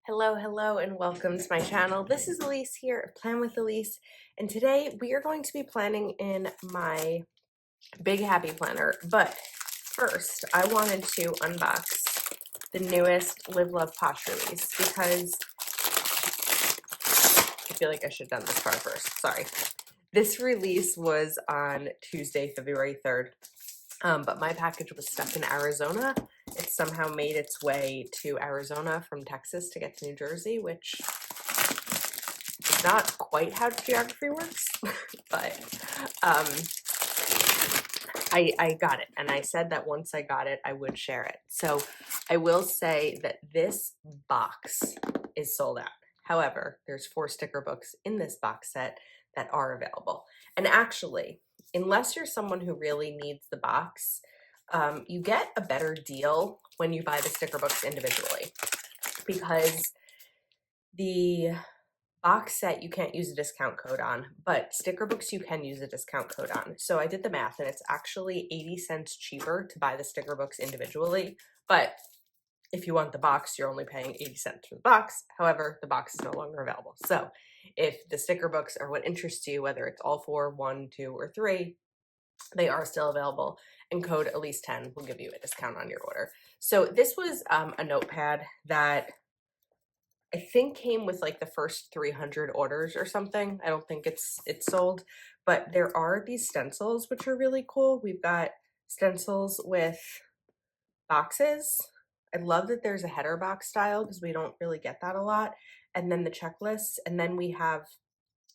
Hello, hello, and welcome to my channel. This is Elise here at Plan with Elise, and today we are going to be planning in my Big Happy Planner. But first, I wanted to unbox the newest LiveLovePosh release because I feel like I should have done this part first. Sorry. This release was on Tuesday, February 3rd, but my package was stuck in Arizona. It somehow made its way to Arizona from Texas to get to New Jersey, which is not quite how geography works, but I got it, and I said that once I got it, I would share it. So I will say that this box is sold out. However, there's 4 sticker books in this box set that are available. And actually, unless you're someone who really needs the box, you get a better deal when you buy the sticker books individually, because the box set you can't use a discount code on, but sticker books you can use a discount code on. So I did the math, and it's actually 80 cents cheaper to buy the sticker books individually, but if you want the box, you're only paying 80 cents for the box. However, the box is no longer available. So if the sticker books are what interests you, whether it's all 4, 1, 2, or 3, they are still available, and code at least 10 will give you a discount on your order. So this was a notepad that I think came with like the first 300 orders or something. I don't think it's sold, but there are these stencils which are really cool. We've got stencils with boxes. I love that there's a header box style because we don't really get that a lot. And then the checklists, and then we have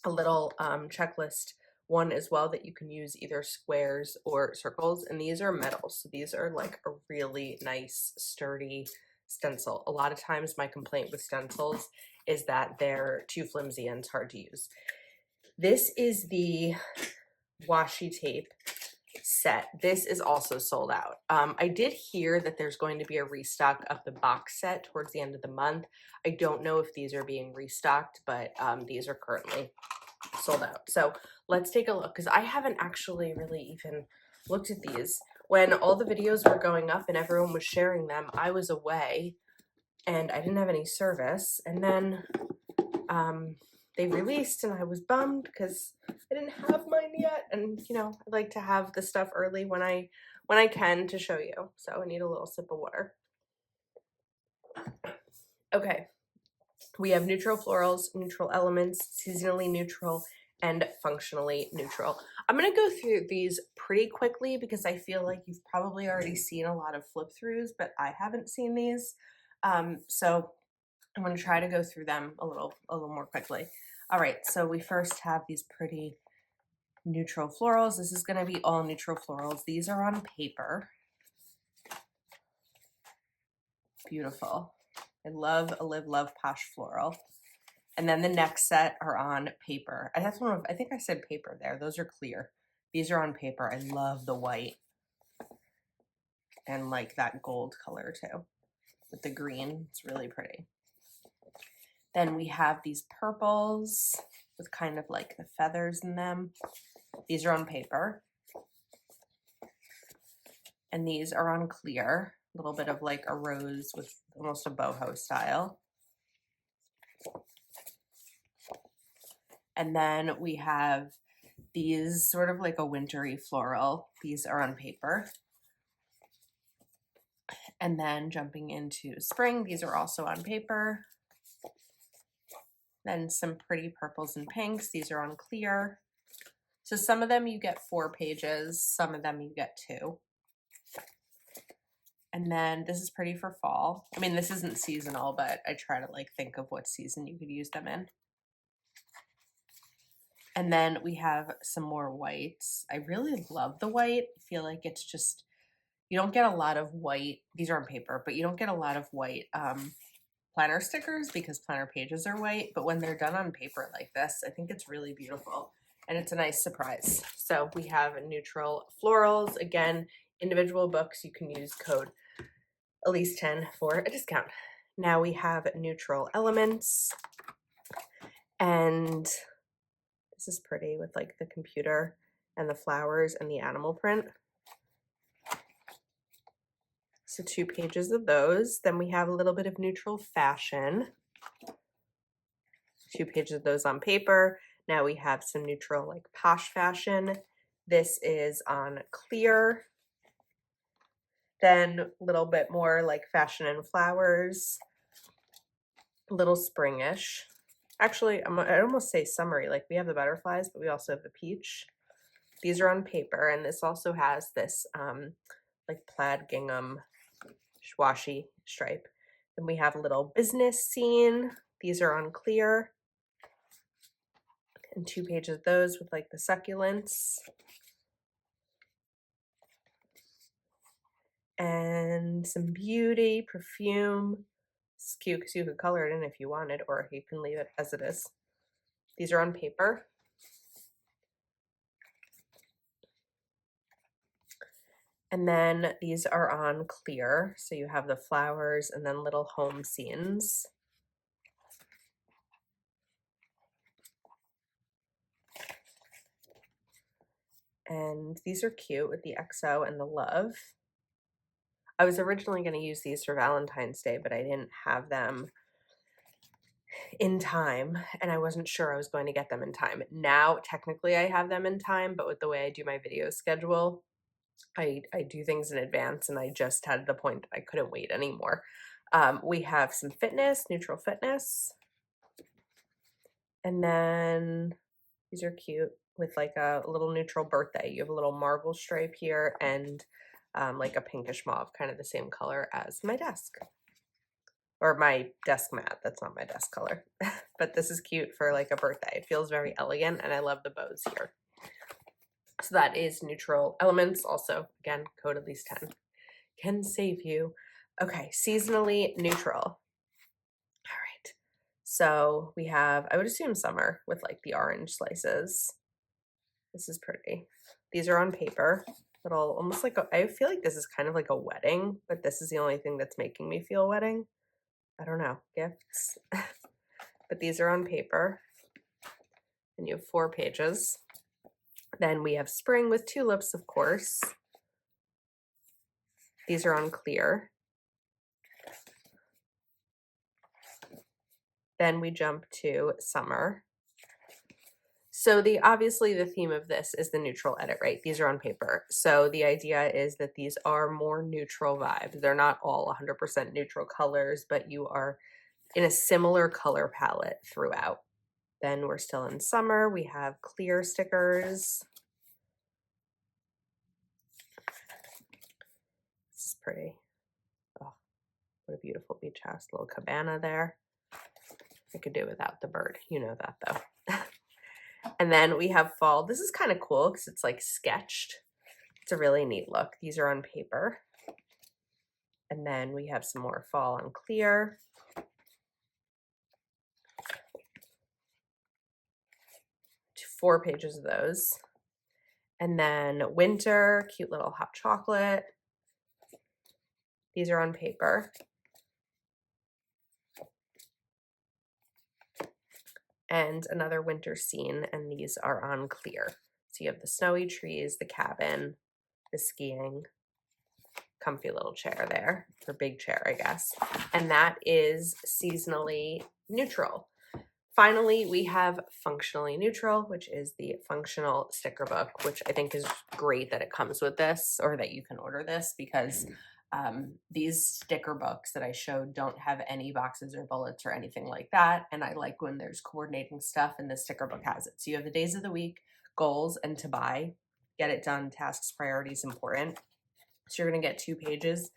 a little checklist one as well that you can use either squares or circles, and these are metal, so these are like a really nice sturdy stencil. A lot of times my complaint with stencils is that they're too flimsy and it's hard to use. This is the washi tape set. This is also sold out. I did hear that there's going to be a restock of the box set towards the end of the month. I don't know if these are being restocked, but these are currently sold out. So let's take a look, because I haven't actually really even looked at these. When all the videos were going up and everyone was sharing them, I was away and I didn't have any service, and then they released and I was bummed because I didn't have mine yet, and you know, I like to have the stuff early when I can to show you. So I need a little sip of water. Okay, we have neutral florals, neutral elements, seasonally neutral, and functionally neutral. I'm going to go through these pretty quickly because I feel like you've probably already seen a lot of flip throughs, but I haven't seen these. So I'm going to try to go through them a little more quickly. All right, so we first have these pretty neutral florals. This is going to be all neutral florals. These are on paper. Beautiful. I love a LiveLovePosh floral. And then the next set are on paper. I think I said paper there. Those are clear. These are on paper. I love the white and like that gold color too with the green. It's really pretty. Then we have these purples with kind of like the feathers in them. These are on paper. And these are on clear. A little bit of like a rose with almost a boho style. And then we have these sort of like a wintry floral. These are on paper. And then jumping into spring, these are also on paper. Then some pretty purples and pinks. These are on clear. So some of them you get 4 pages, some of them you get 2. And then this is pretty for fall. I mean, this isn't seasonal, but I try to like think of what season you could use them in. And then we have some more whites. I really love the white. I feel like it's just, you don't get a lot of white. These are on paper, but you don't get a lot of white planner stickers because planner pages are white. But when they're done on paper like this, I think it's really beautiful. And it's a nice surprise. So we have neutral florals. Again, individual books, you can use code at least 10 for a discount. Now we have neutral elements. And this is pretty with like the computer and the flowers and the animal print. So 2 pages of those. Then we have a little bit of neutral fashion. 2 pages of those on paper. Now we have some neutral like Posh fashion. This is on clear. Then a little bit more like fashion and flowers, a little springish. Actually, I'd almost say summery. Like we have the butterflies, but we also have the peach. These are on paper, and this also has this like plaid gingham washi stripe. Then we have a little business scene. These are on clear. And 2 pages of those with like the succulents. And some beauty, perfume. It's cute because you could color it in if you wanted, or you can leave it as it is. These are on paper. And then these are on clear. So you have the flowers and then little home scenes. And these are cute with the XO and the love. I was originally going to use these for Valentine's Day, but I didn't have them in time, and I wasn't sure I was going to get them in time. Now, technically I have them in time, but with the way I do my video schedule, I do things in advance, and I just had the point that I couldn't wait anymore. We have some fitness, neutral fitness. And then these are cute with like a little neutral birthday. You have a little marble stripe here and like a pinkish mauve, kind of the same color as my desk. Or my desk mat. That's not my desk color. But this is cute for like a birthday. It feels very elegant, and I love the bows here. So that is neutral elements. Also, again, code at least 10 can save you. Okay, seasonally neutral. All right. So we have, I would assume summer with like the orange slices. This is pretty. These are on paper. Little, almost like I feel like this is kind of like a wedding, but this is the only thing that's making me feel wedding. I don't know, gifts. But these are on paper. And you have 4 pages. Then we have spring with tulips, of course. These are on clear. Then we jump to summer. So obviously the theme of this is the neutral edit, right? These are on paper. So the idea is that these are more neutral vibes. They're not all 100% neutral colors, but you are in a similar color palette throughout. Then we're still in summer. We have clear stickers. This is pretty. Oh, what a beautiful beach house. Little cabana there. I could do without the bird. You know that though. And then we have fall. This is kind of cool because it's like sketched. It's a really neat look. These are on paper. And then we have some more fall on clear. Four pages of those. And then winter, cute little hot chocolate. These are on paper. And another winter scene, and these are on clear. So you have the snowy trees, the cabin, the skiing, comfy little chair there, or big chair, I guess. And that is seasonally neutral. Finally, we have functionally neutral, which is the functional sticker book, which I think is great that it comes with this, or that you can order this, because these sticker books that I showed don't have any boxes or bullets or anything like that. And I like when there's coordinating stuff, and the sticker book has it. So you have the days of the week, goals, and to buy. Get it done, tasks, priorities, important. So you're going to get 2 pages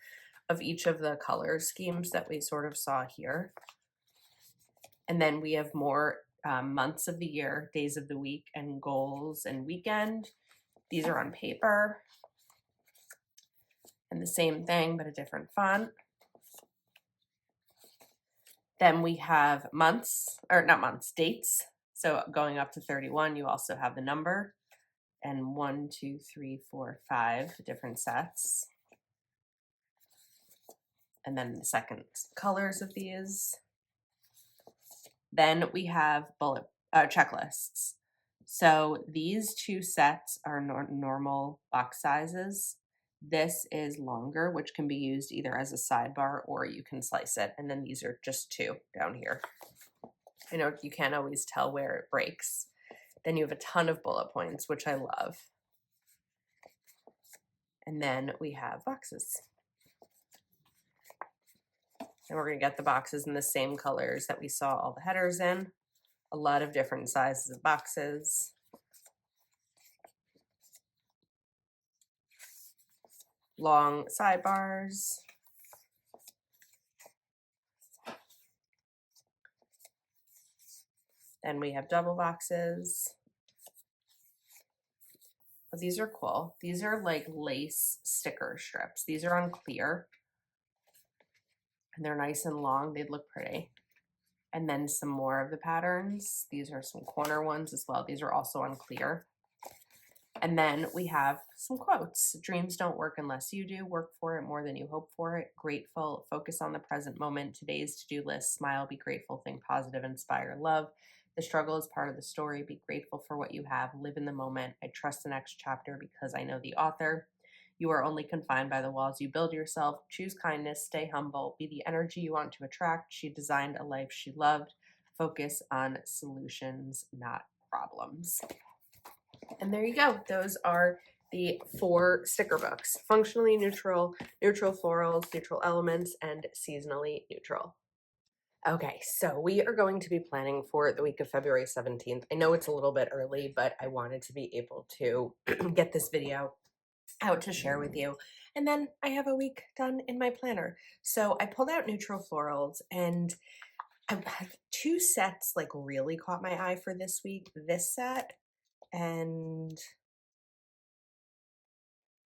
of each of the color schemes that we sort of saw here. And then we have more months of the year, days of the week, and goals and weekend. These are on paper. And the same thing, but a different font. Then we have months, or not months, dates. So going up to 31, you also have the number. And 1, 2, 3, 4, 5 different sets. And then the second colors of these. Then we have bullet checklists. So these 2 sets are normal box sizes. This is longer, which can be used either as a sidebar or you can slice it. And then these are just two down here. I know you can't always tell where it breaks. Then you have a ton of bullet points, which I love. And then we have boxes. And we're going to get the boxes in the same colors that we saw all the headers in. A lot of different sizes of boxes. Long sidebars. Then we have double boxes. Oh, these are cool. These are like lace sticker strips. These are on clear. And they're nice and long. They'd look pretty. And then some more of the patterns. These are some corner ones as well. These are also on clear. And then we have some quotes. Dreams don't work unless you do. Work for it more than you hope for it. Grateful. Focus on the present moment. Today's to-do list. Smile. Be grateful. Think positive. Inspire. Love. The struggle is part of the story. Be grateful for what you have. Live in the moment. I trust the next chapter because I know the author. You are only confined by the walls you build yourself. Choose kindness. Stay humble. Be the energy you want to attract. She designed a life she loved. Focus on solutions, not problems. And there you go. Those are the 4 sticker books. Functionally neutral, neutral florals, neutral elements, and seasonally neutral. Okay, so we are going to be planning for the week of February 17th. I know it's a little bit early, but I wanted to be able to get this video out to share with you. And then I have a week done in my planner. So I pulled out neutral florals, and I have 2 sets like really caught my eye for this week. This set and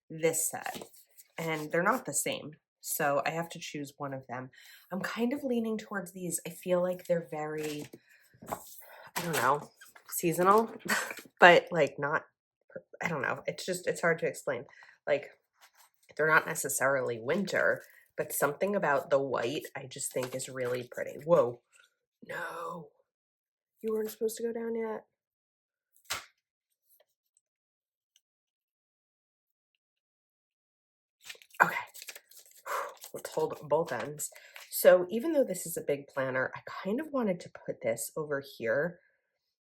this set. And they're not the same. So I have to choose one of them. I'm kind of leaning towards these. I feel like they're very, I don't know, seasonal, but like not, I don't know. It's hard to explain. Like they're not necessarily winter, but something about the white I just think is really pretty. Whoa, no, you weren't supposed to go down yet. Okay, let's hold both ends. So even though this is a big planner, I kind of wanted to put this over here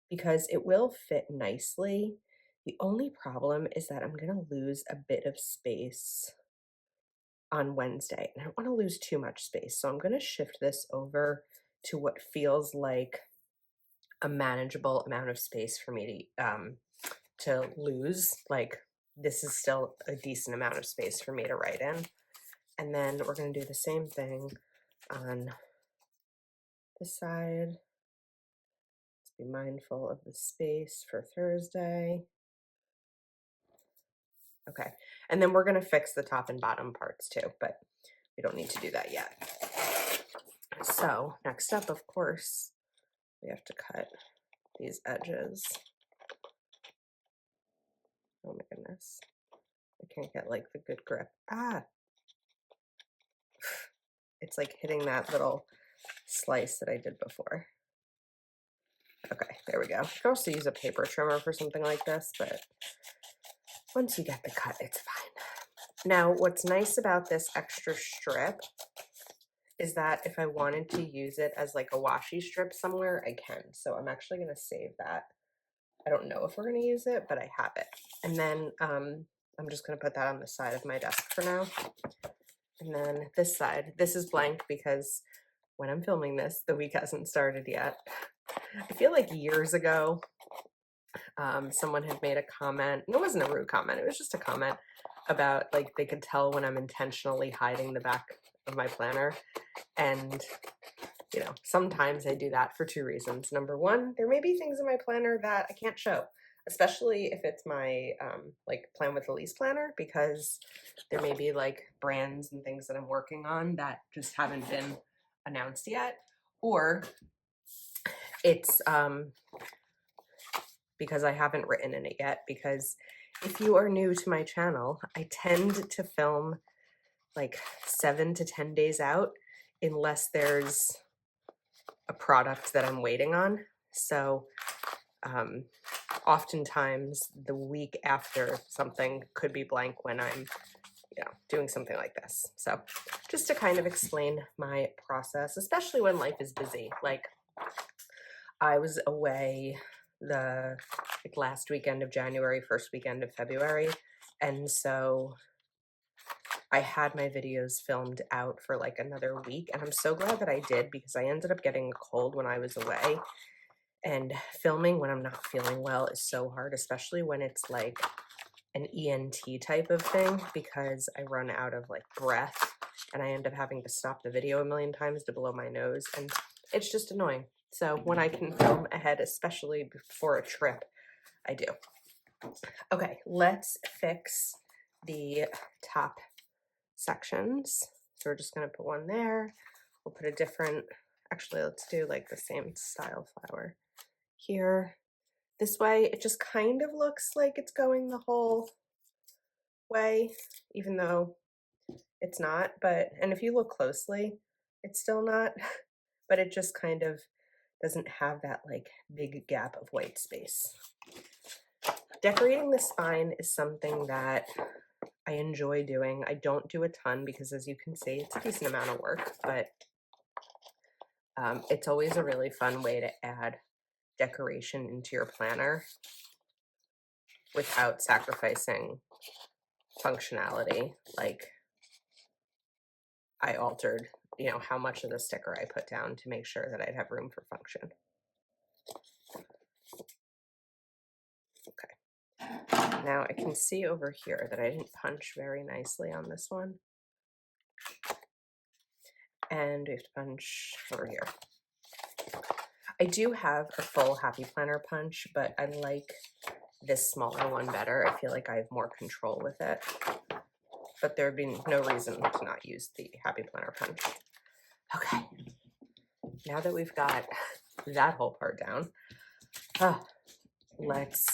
because it will fit nicely. The only problem is that I'm going to lose a bit of space on Wednesday, and I don't want to lose too much space. So I'm going to shift this over to what feels like a manageable amount of space for me to lose. Like this is still a decent amount of space for me to write in. And then we're going to do the same thing on this side. Let's be mindful of the space for Thursday. Okay, and then we're going to fix the top and bottom parts too, but we don't need to do that yet. So next up, of course, we have to cut these edges. Oh my goodness, I can't get like the good grip. Ah, it's like hitting that little slice that I did before. Okay, there we go. You can also use a paper trimmer for something like this, but once you get the cut, it's fine. Now, what's nice about this extra strip is that if I wanted to use it as like a washi strip somewhere, I can. So I'm actually going to save that. I don't know if we're going to use it, but I have it. And then I'm just going to put that on the side of my desk for now. And then this side, this is blank because when I'm filming this, the week hasn't started yet. I feel like years ago, someone had made a comment, and it wasn't a rude comment, it was just a comment about like they could tell when I'm intentionally hiding the back of my planner. And you know, sometimes I do that for 2 reasons. Number one, there may be things in my planner that I can't show, especially if it's my like Plan with Elise planner, because there may be like brands and things that I'm working on that just haven't been announced yet, or it's because I haven't written in it yet. Because if you are new to my channel, I tend to film like 7 to 10 days out unless there's a product that I'm waiting on. So oftentimes the week after something could be blank when I'm doing something like this. So just to kind of explain my process, especially when life is busy. Like I was away the last weekend of January, first weekend of February. And so I had my videos filmed out for like another week. And I'm so glad that I did, because I ended up getting a cold when I was away. And filming when I'm not feeling well is so hard, especially when it's like an ENT type of thing, because I run out of like breath and I end up having to stop the video a million times to blow my nose, and it's just annoying. So when I can film ahead, especially before a trip, I do. Okay, let's fix the top sections. So we're just gonna put one there. We'll put a different, actually let's do like the same style flower here. This way it just kind of looks like it's going the whole way, even though it's not. But, and if you look closely, it's still not, but it just kind of doesn't have that like big gap of white space. Decorating the spine is something that I enjoy doing. I don't do a ton because, as you can see, it's a decent amount of work, but it's always a really fun way to add decoration into your planner without sacrificing functionality. Like I altered, how much of the sticker I put down to make sure that I'd have room for function. Okay. Now I can see over here that I didn't punch very nicely on this one. And we have to punch over here. I do have a full Happy Planner punch, but I like this smaller one better. I feel like I have more control with it. But there would be no reason to not use the Happy Planner punch. Okay. Now that we've got that whole part down, let's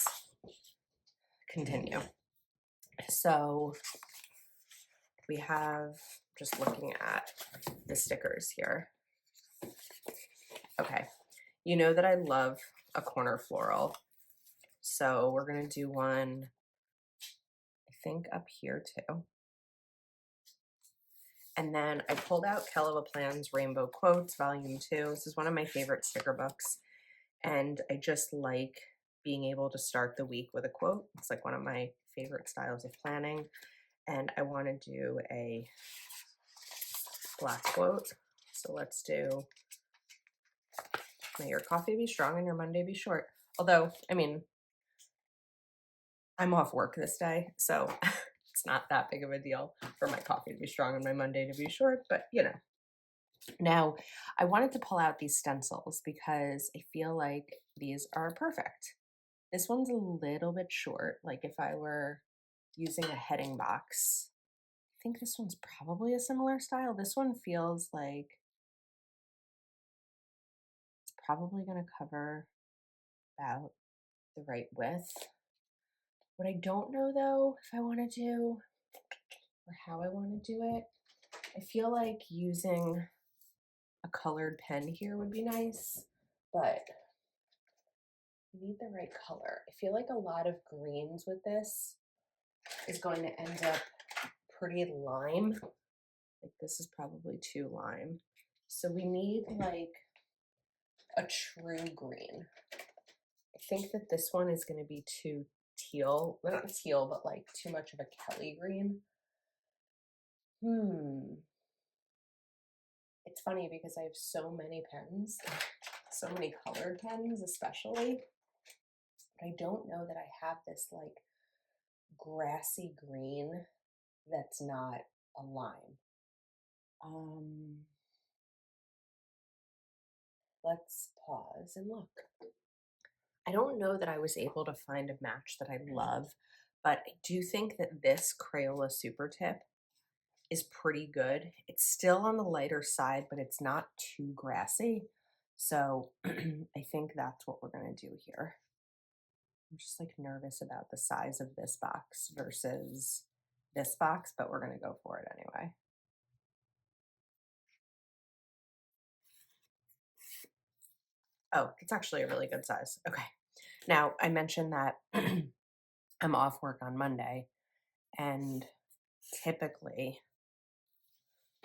continue. So we have, just looking at the stickers here. Okay. You know that I love a corner floral. So we're going to do one, I think, up here too. And then I pulled out Kellowa Plan's Rainbow Quotes, Volume 2. This is one of my favorite sticker books. And I just like being able to start the week with a quote. It's like one of my favorite styles of planning. And I want to do a black quote. So let's do, may your coffee be strong and your Monday be short. Although, I mean, I'm off work this day, so it's not that big of a deal for my coffee to be strong and my Monday to be short, but Now, I wanted to pull out these stencils because I feel like these are perfect. This one's a little bit short, like if I were using a heading box. I think this one's probably a similar style. This one feels like it's probably going to cover about the right width. What I don't know though, if I want to do, or how I want to do it, I feel like using a colored pen here would be nice, but you need the right color. I feel like a lot of greens with this is going to end up pretty lime. Like this is probably too lime. So we need like a true green. I think that this one is going to be too teal. Well, not teal, but like too much of a Kelly green. It's funny because I have so many pens, so many colored pens especially, but I don't know that I have this like grassy green that's not a lime. Let's pause and look. I don't know that I was able to find a match that I love, but I do think that this Crayola Super Tip is pretty good. It's still on the lighter side, but it's not too grassy. So I think that's what we're gonna do here. I'm just like nervous about the size of this box versus this box, but we're gonna go for it anyway. Oh, it's actually a really good size. Okay. Now, I mentioned that I'm off work on Monday, and typically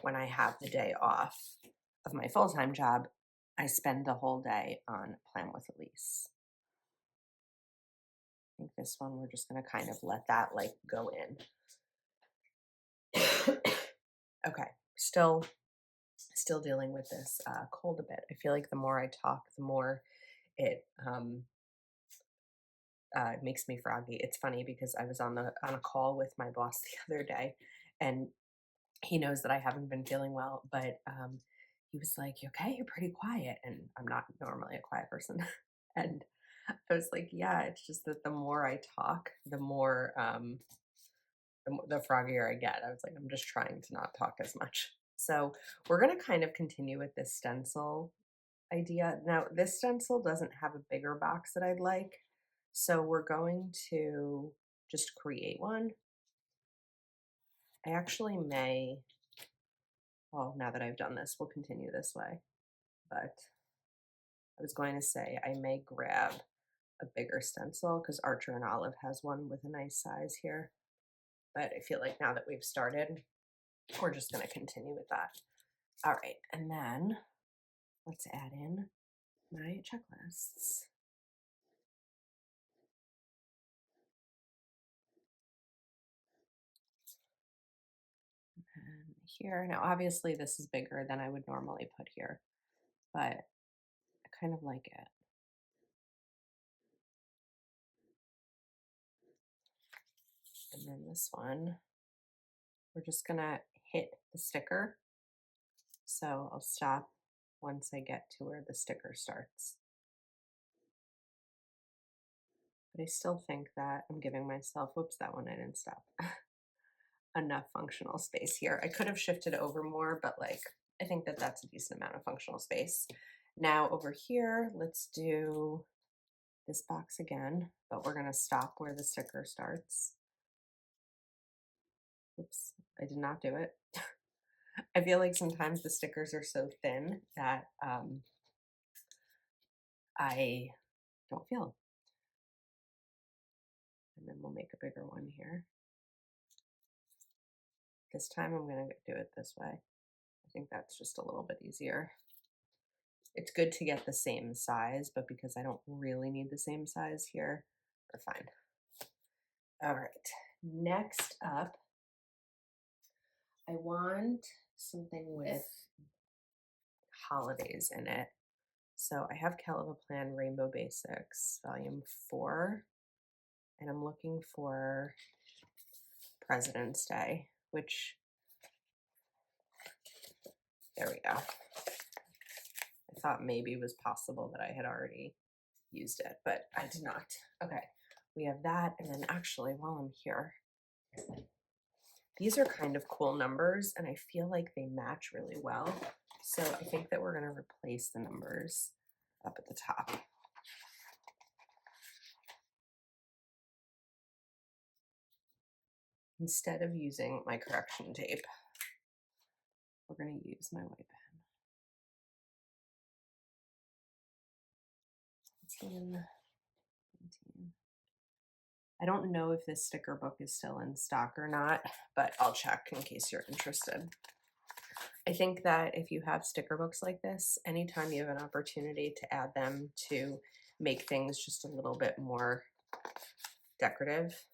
when I have the day off of my full-time job, I spend the whole day on Plan with Elise. I think this one we're just going to kind of let that like go in. Okay, still dealing with this cold a bit. I feel like the more I talk, the more it makes me froggy. It's funny because I was on a call with my boss the other day, and he knows that I haven't been feeling well, but he was like, "You okay? You're pretty quiet," and I'm not normally a quiet person. And I was like, "Yeah, it's just that the more I talk, the more the froggier I get." I was like, "I'm just trying to not talk as much." So we're gonna kind of continue with this stencil idea. Now, this stencil doesn't have a bigger box that I'd like, so we're going to just create one. I actually may, well, now that I've done this, we'll continue this way. But I was going to say I may grab a bigger stencil because Archer and Olive has one with a nice size here. But I feel like now that we've started, we're just going to continue with that. All right, and then let's add in my checklists. And here, now obviously this is bigger than I would normally put here, but I kind of like it. And then this one, we're just gonna hit the sticker. So I'll stop once I get to where the sticker starts. But I still think that I'm giving myself, whoops, that one I didn't stop, enough functional space here. I could have shifted over more, but like, I think that that's a decent amount of functional space. Now over here, let's do this box again, but we're gonna stop where the sticker starts. Oops, I did not do it. I feel like sometimes the stickers are so thin that I don't feel them. And then we'll make a bigger one here. This time I'm gonna do it this way. I think that's just a little bit easier. It's good to get the same size, but because I don't really need the same size here, we're fine. All right, next up, I want something with holidays in it. So I have Kell of a Plan Rainbow Basics, Volume 4, and I'm looking for President's Day, which, there we go. I thought maybe it was possible that I had already used it, but I did not. Okay, we have that, and then actually, while I'm here, these are kind of cool numbers, and I feel like they match really well. So I think that we're gonna replace the numbers up at the top. Instead of using my correction tape, we're gonna use my white pen. 18. I don't know if this sticker book is still in stock or not, but I'll check in case you're interested. I think that if you have sticker books like this, anytime you have an opportunity to add them to make things just a little bit more decorative,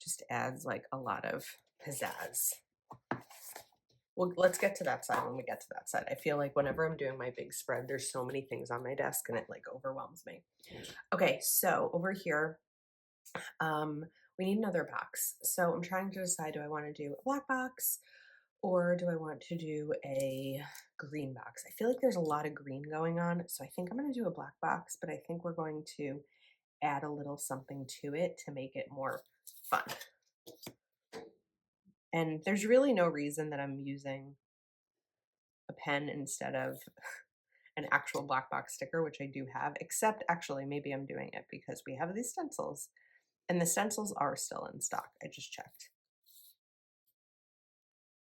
just adds like a lot of pizzazz. Well, let's get to that side when we get to that side. I feel like whenever I'm doing my big spread, there's so many things on my desk and it like overwhelms me. Okay, so over here, we need another box. So I'm trying to decide, do I want to do a black box or do I want to do a green box? I feel like there's a lot of green going on, so I think I'm going to do a black box, but I think we're going to add a little something to it to make it more fun. And there's really no reason that I'm using a pen instead of an actual black box sticker, which I do have, except actually maybe I'm doing it because we have these stencils. And the stencils are still in stock. I just checked.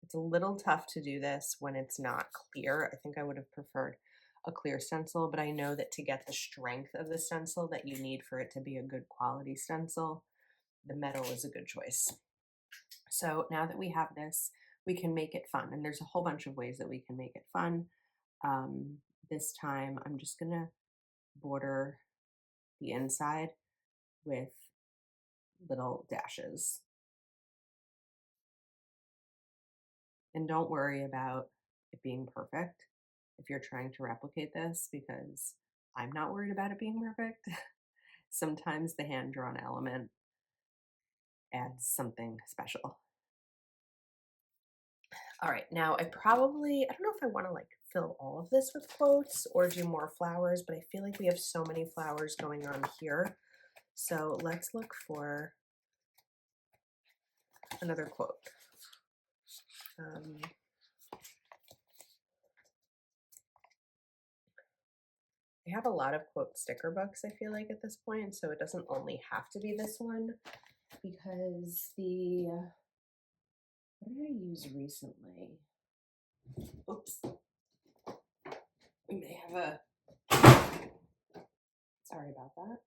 It's a little tough to do this when it's not clear. I think I would have preferred a clear stencil, but I know that to get the strength of the stencil that you need for it to be a good quality stencil, the metal is a good choice. So now that we have this, we can make it fun. And there's a whole bunch of ways that we can make it fun. Um, this time I'm just gonna border the inside with little dashes. And don't worry about it being perfect if you're trying to replicate this, because I'm not worried about it being perfect. Sometimes the hand-drawn element adds something special. All right, now I don't know if I want to like fill all of this with quotes or do more flowers, but I feel like we have so many flowers going on here. So let's look for another quote. I have a lot of quote sticker books, I feel like, at this point, so it doesn't only have to be this one, because what did I use recently? Oops. We may have sorry about that.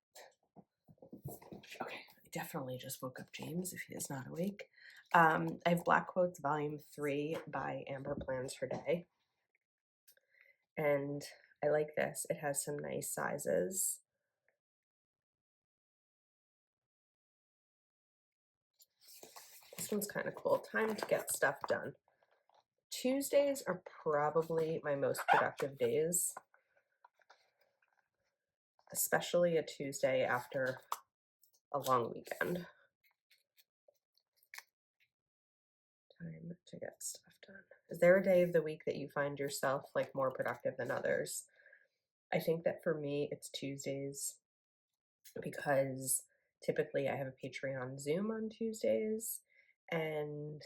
Okay, I definitely just woke up James if he is not awake. I have Black Quotes Volume 3 by Amber Plans Her Day. And I like this. It has some nice sizes. This one's kind of cool. Time to get stuff done. Tuesdays are probably my most productive days, especially a Tuesday after a long weekend. Time to get stuff done. Is there a day of the week that you find yourself like more productive than others? I think that for me, it's Tuesdays, because typically I have a Patreon Zoom on Tuesdays, and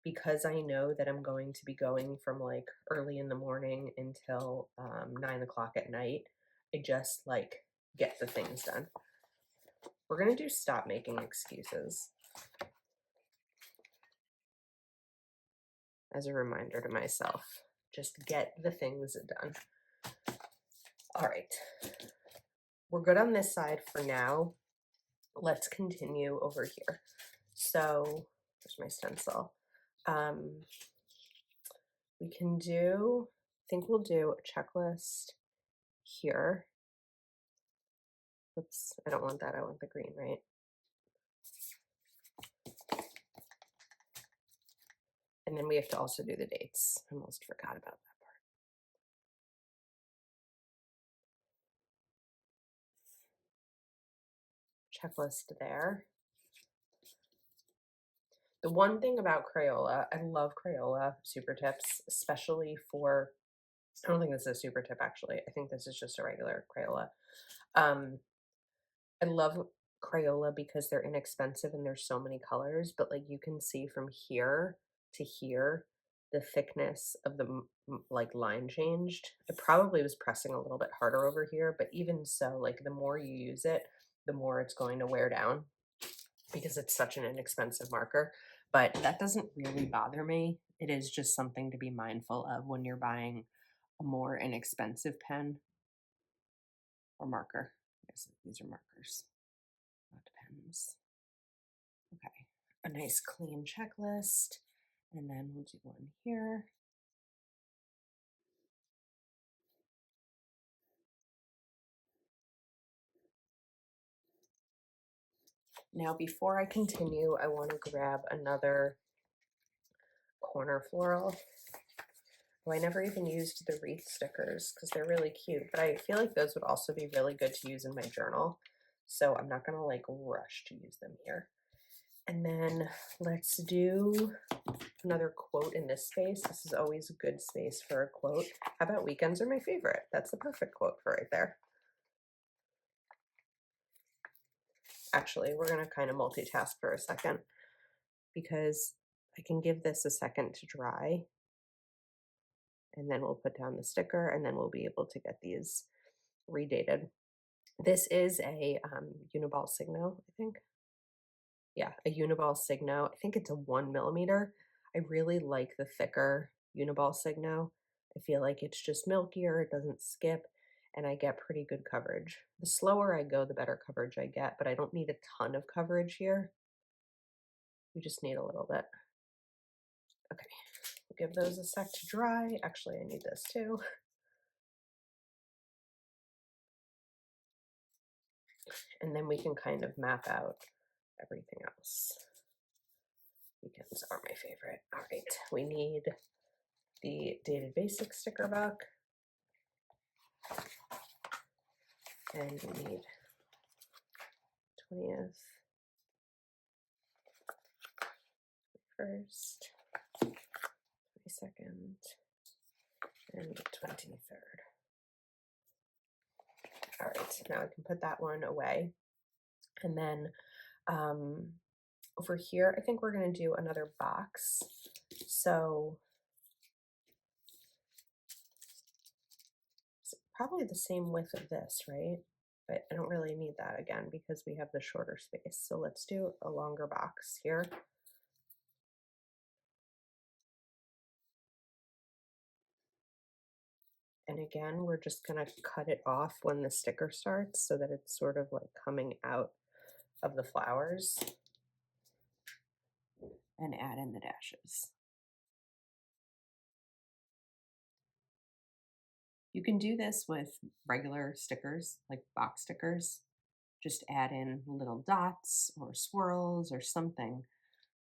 because I know that I'm going to be going from like early in the morning until 9 o'clock at night, I just like get the things done. We're gonna do Stop Making Excuses as a reminder to myself. Just get the things done. All right, we're good on this side for now. Let's continue over here. So there's my stencil. We can do, I think we'll do a checklist here. Oops, I don't want that, I want the green, right? And then we have to also do the dates. I almost forgot about that part. Checklist there. The one thing about Crayola, I love Crayola super tips, especially for, I don't think this is a super tip actually. I think this is just a regular Crayola. I love Crayola because they're inexpensive and there's so many colors, but like you can see from here to here, the thickness of the like line changed. I probably was pressing a little bit harder over here, but even so, like the more you use it, the more it's going to wear down because it's such an inexpensive marker. But that doesn't really bother me. It is just something to be mindful of when you're buying a more inexpensive pen or marker. I guess these are markers, not pens. Okay, a nice clean checklist, and then we'll do one here. Now, before I continue, I want to grab another corner floral. Oh, I never even used the wreath stickers because they're really cute, but I feel like those would also be really good to use in my journal. So I'm not gonna like rush to use them here. And then let's do another quote in this space. This is always a good space for a quote. How about weekends are my favorite? That's the perfect quote for right there. Actually, we're gonna kind of multitask for a second because I can give this a second to dry, and then we'll put down the sticker, and then we'll be able to get these redated. This is a Uniball Signo, I think. Yeah, a Uniball Signo. I think it's a 1mm. I really like the thicker Uniball Signo. I feel like it's just milkier, it doesn't skip, and I get pretty good coverage. The slower I go, the better coverage I get, but I don't need a ton of coverage here. We just need a little bit. Okay, we'll give those a sec to dry. Actually, I need this too. And then we can kind of map out everything else. Weekends are my favorite. All right, we need the Dated Basics sticker book. And we need 20th, 1st, 22nd, and 23rd. All right, now I can put that one away. And then over here, I think we're going to do another box. So it's probably the same width of this, right? But I don't really need that again because we have the shorter space. So let's do a longer box here. And again, we're just going to cut it off when the sticker starts so that it's sort of like coming out of the flowers, and add in the dashes. You can do this with regular stickers, like box stickers. Just add in little dots or swirls or something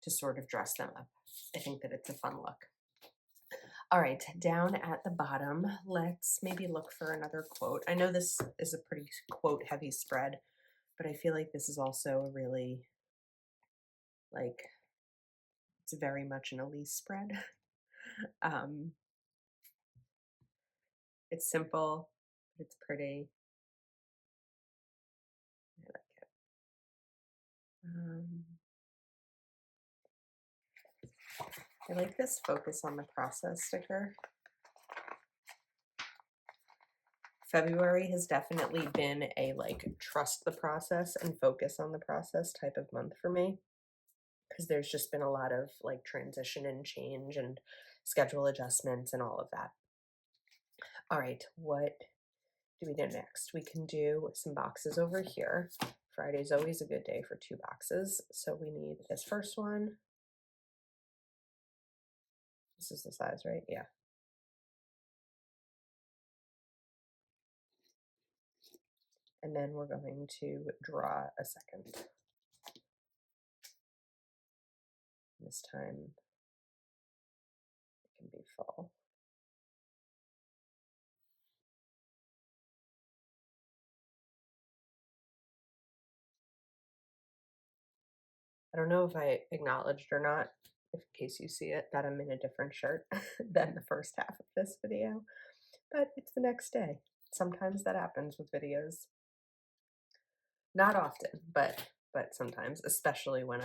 to sort of dress them up. I think that it's a fun look. All right, down at the bottom, let's maybe look for another quote. I know this is a pretty quote heavy spread, but I feel like this is also a really, like, it's very much an Elise spread. It's simple, but it's pretty. I like it. I like this focus on the process sticker. February has definitely been a like trust the process and focus on the process type of month for me, because there's just been a lot of like transition and change and schedule adjustments and all of that. All right, what do we do next? We can do some boxes over here. Friday's always a good day for 2 boxes. So we need this first one. This is the size, right? Yeah. And then we're going to draw a second. This time it can be full. I don't know if I acknowledged or not, in case you see it, that I'm in a different shirt than the first half of this video, but it's the next day. Sometimes that happens with videos. Not often, but sometimes, especially when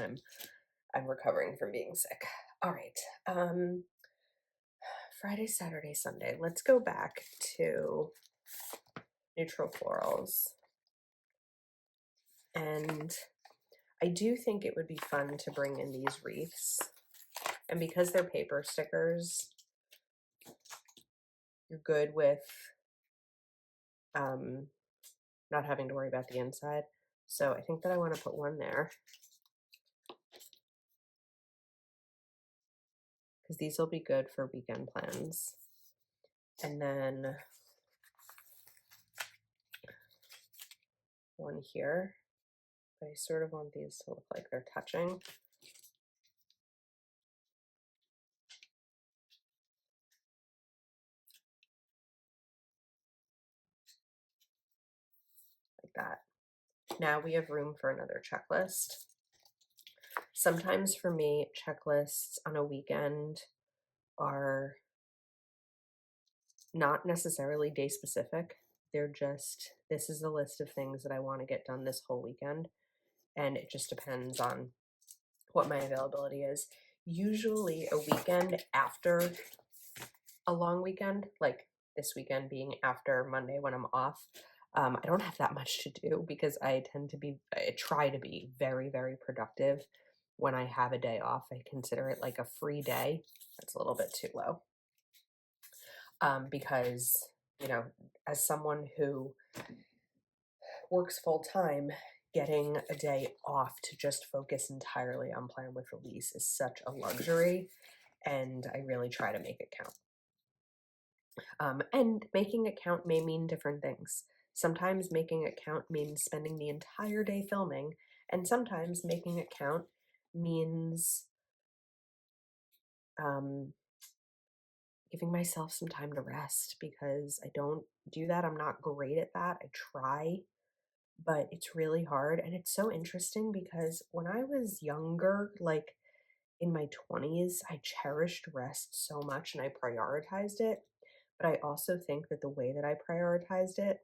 I'm recovering from being sick. All right. Friday, Saturday, Sunday. Let's go back to neutral florals. And I do think it would be fun to bring in these wreaths. And because they're paper stickers, you're good with not having to worry about the inside. So I think that I want to put one there, because these will be good for weekend plans. And then one here. But I sort of want these to look like they're touching. Like that. Now we have room for another checklist. Sometimes for me, checklists on a weekend are not necessarily day specific. They're just, this is the list of things that I want to get done this whole weekend. And it just depends on what my availability is. Usually a weekend after a long weekend, like this weekend being after Monday when I'm off, I don't have that much to do because I try to be very, very productive when I have a day off. I consider it like a free day. That's a little bit too low. Because, you know, as someone who works full time, getting a day off to just focus entirely on Plan with Elise is such a luxury, and I really try to make it count. And making it count may mean different things. Sometimes making it count means spending the entire day filming, and sometimes making it count means giving myself some time to rest, because I don't do that. I'm not great at that. I try, but it's really hard. And it's so interesting because when I was younger, like in my 20s, I cherished rest so much and I prioritized it. But I also think that the way that I prioritized it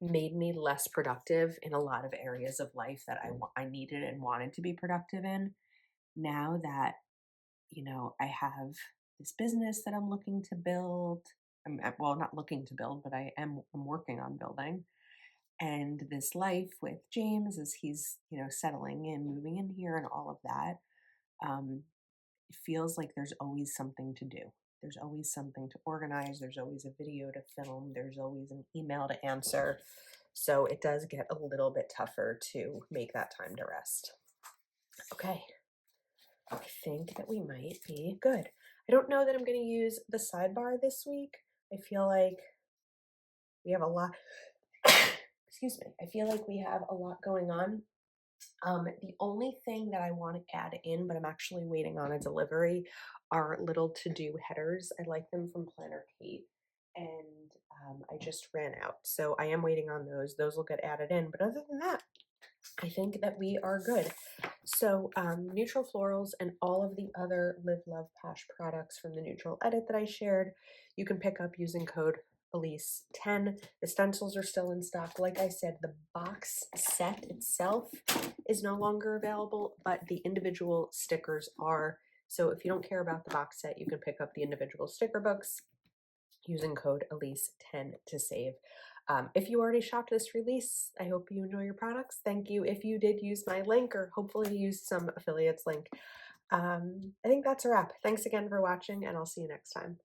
made me less productive in a lot of areas of life that I needed and wanted to be productive in. Now that, I have this business that I'm looking to build. Well, not looking to build, but I'm working on building. And this life with James as he's, settling in, moving in here and all of that, it feels like there's always something to do. There's always something to organize. There's always a video to film. There's always an email to answer. So it does get a little bit tougher to make that time to rest. Okay. I think that we might be good. I don't know that I'm going to use the sidebar this week. I feel like we have a lot, excuse me. I feel like we have a lot going on. The only thing that I want to add in, but I'm actually waiting on a delivery, are little to-do headers. I like them from Planner Kate, and I just ran out. So I am waiting on those. Those will get added in. But other than that, I think that we are good. So Neutral Florals and all of the other Live Love Posh products from the Neutral Edit that I shared, you can pick up using code Elise10. The stencils are still in stock. Like I said, the box set itself is no longer available, but the individual stickers are. So if you don't care about the box set, you can pick up the individual sticker books using code Elise10 to save. If you already shopped this release, I hope you enjoy your products. Thank you if you did use my link, or hopefully used some affiliates link. I think that's a wrap. Thanks again for watching, and I'll see you next time.